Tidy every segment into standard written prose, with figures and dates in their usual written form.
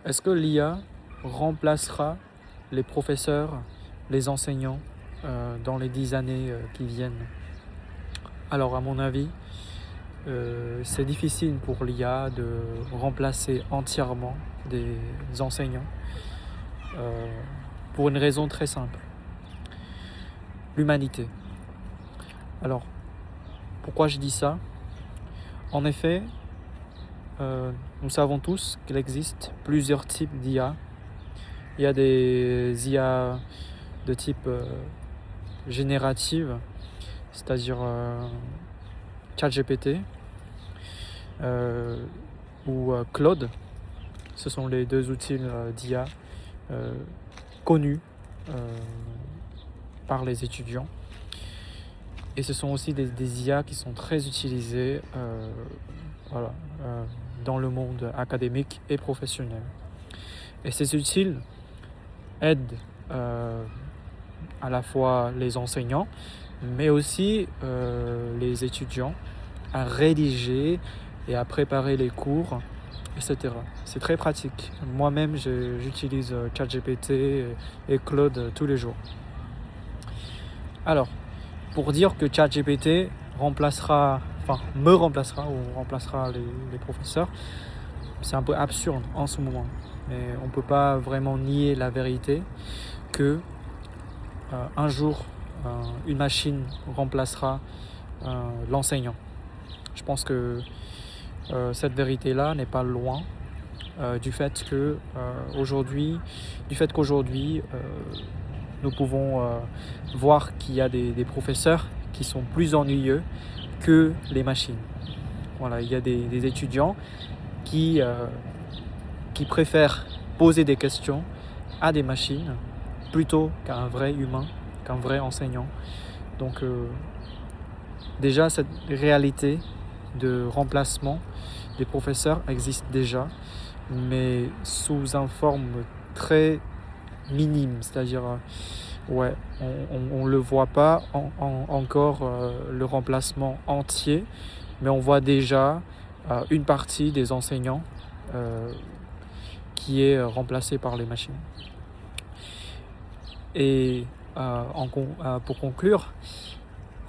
Est-ce que l'IA remplacera les professeurs, les enseignants dans les 10 années qui viennent? Alors à mon avis, c'est difficile pour l'IA de remplacer entièrement des enseignants pour une raison très simple. L'humanité. Alors, pourquoi je dis ça? En effet, nous savons tous qu'il existe plusieurs types d'IA. Il y a des IA de type générative, c'est-à-dire ChatGPT ou Claude. Ce sont les deux outils d'IA connus par les étudiants. Et ce sont aussi des IA qui sont très utilisés dans le monde académique et professionnel. Et ces outils aident à la fois les enseignants, mais aussi les étudiants à rédiger et à préparer les cours, etc. C'est très pratique. Moi-même, j'utilise ChatGPT et Claude tous les jours. Alors, pour dire que ChatGPT me remplacera ou remplacera les professeurs, c'est un peu absurde en ce moment. Mais on ne peut pas vraiment nier la vérité que un jour, une machine remplacera l'enseignant. Je pense que cette vérité-là n'est pas loin du fait qu'aujourd'hui, nous pouvons voir qu'il y a des professeurs qui sont plus ennuyeux que les machines. Voilà, il y a des étudiants qui préfèrent poser des questions à des machines plutôt qu'à un vrai humain, qu'un vrai enseignant. Donc déjà, cette réalité de remplacement des professeurs existe déjà, mais sous une forme très minime, c'est-à-dire on ne le voit pas encore le remplacement entier, mais on voit déjà une partie des enseignants qui est remplacée par les machines. Et pour conclure,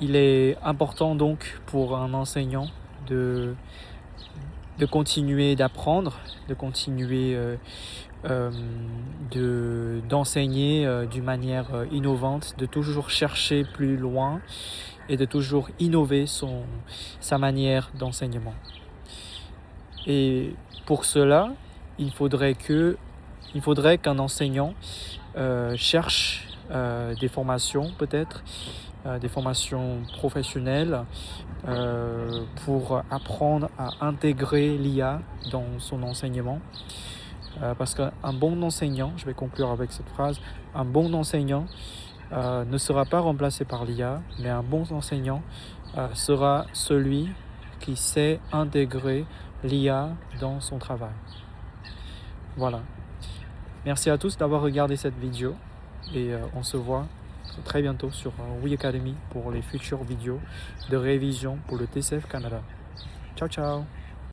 il est important donc pour un enseignant de continuer d'apprendre, de continuer d'enseigner d'une manière innovante, de toujours chercher plus loin et de toujours innover sa manière d'enseignement. Et pour cela, il faudrait qu'un enseignant cherche des formations peut-être, des formations professionnelles pour apprendre à intégrer l'IA dans son enseignement. Parce qu'un bon enseignant, je vais conclure avec cette phrase, un bon enseignant ne sera pas remplacé par l'IA, mais un bon enseignant sera celui qui sait intégrer l'IA dans son travail. Voilà. Merci à tous d'avoir regardé cette vidéo et on se voit très bientôt sur We Academy pour les futures vidéos de révision pour le TCF Canada. Ciao, ciao!